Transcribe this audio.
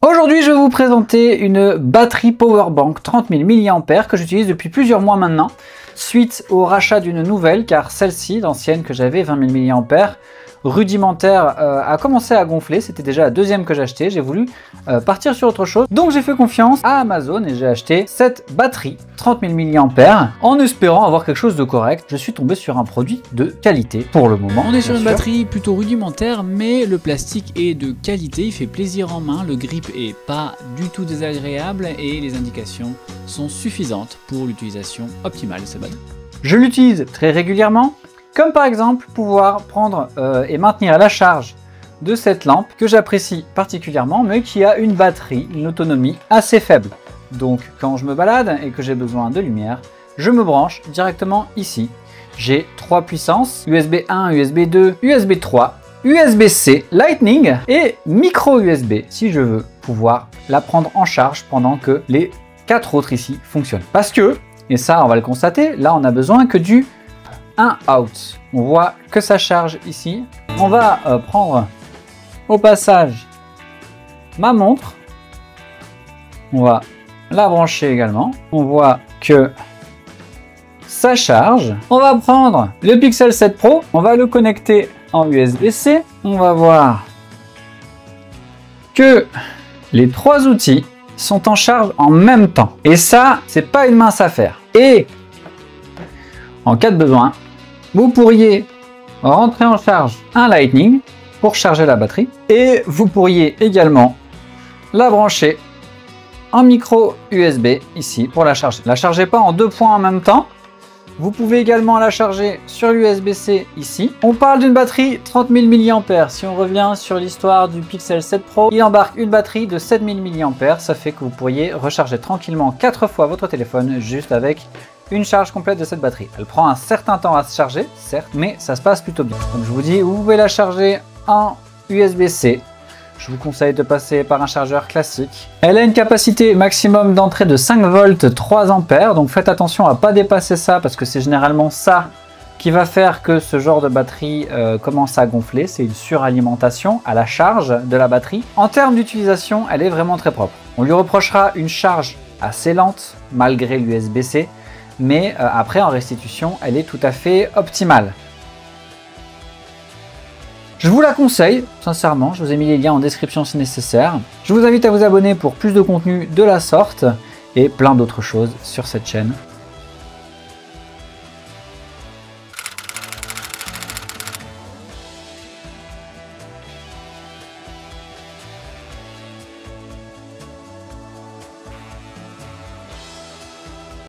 Aujourd'hui, je vais vous présenter une batterie Powerbank 30 000 mAh que j'utilise depuis plusieurs mois maintenant, suite au rachat d'une nouvelle, car celle-ci, l'ancienne que j'avais, 20 000 mAh, rudimentaire, a commencé à gonfler. C'était déjà la deuxième que j'achetais. J'ai voulu partir sur autre chose. Donc j'ai fait confiance à Amazon et j'ai acheté cette batterie 30 000 mAh en espérant avoir quelque chose de correct. Je suis tombé sur un produit de qualité pour le moment. On est sur une batterie plutôt rudimentaire, mais le plastique est de qualité, il fait plaisir en main, le grip est pas du tout désagréable et les indications sont suffisantes pour l'utilisation optimale de cette batterie. Je l'utilise très régulièrement, comme par exemple pouvoir prendre et maintenir la charge de cette lampe que j'apprécie particulièrement, mais qui a une batterie, une autonomie assez faible. Donc quand je me balade et que j'ai besoin de lumière, je me branche directement ici. J'ai 3 puissances, USB 1, USB 2, USB 3, USB-C, Lightning et micro USB si je veux pouvoir la prendre en charge pendant que les 4 autres ici fonctionnent. Parce que, et ça on va le constater, là on a besoin que du 1 out. On voit que ça charge ici. On va prendre au passage ma montre. On va la brancher également. On voit que ça charge. On va prendre le Pixel 7 Pro. On va le connecter en USB-C. On va voir que les 3 outils sont en charge en même temps. Et ça, c'est pas une mince affaire. Et en cas de besoin, vous pourriez rentrer en charge un Lightning pour charger la batterie et vous pourriez également la brancher en micro USB ici pour la charger. La chargez pas en 2 points en même temps. Vous pouvez également la charger sur l'USB-C ici. On parle d'une batterie 30 000 mAh. Si on revient sur l'histoire du Pixel 7 Pro, il embarque une batterie de 7 000 mAh. Ça fait que vous pourriez recharger tranquillement 4 fois votre téléphone juste avec une charge complète de cette batterie. Elle prend un certain temps à se charger, certes, mais ça se passe plutôt bien. Donc je vous dis, vous pouvez la charger en USB-C. Je vous conseille de passer par un chargeur classique. Elle a une capacité maximum d'entrée de 5 volts 3 ampères. Donc faites attention à ne pas dépasser ça parce que c'est généralement ça qui va faire que ce genre de batterie commence à gonfler. C'est une suralimentation à la charge de la batterie. En termes d'utilisation, elle est vraiment très propre. On lui reprochera une charge assez lente malgré l'USB-C. Mais après en restitution, elle est tout à fait optimale. Je vous la conseille, sincèrement, je vous ai mis les liens en description si nécessaire. Je vous invite à vous abonner pour plus de contenu de la sorte et plein d'autres choses sur cette chaîne.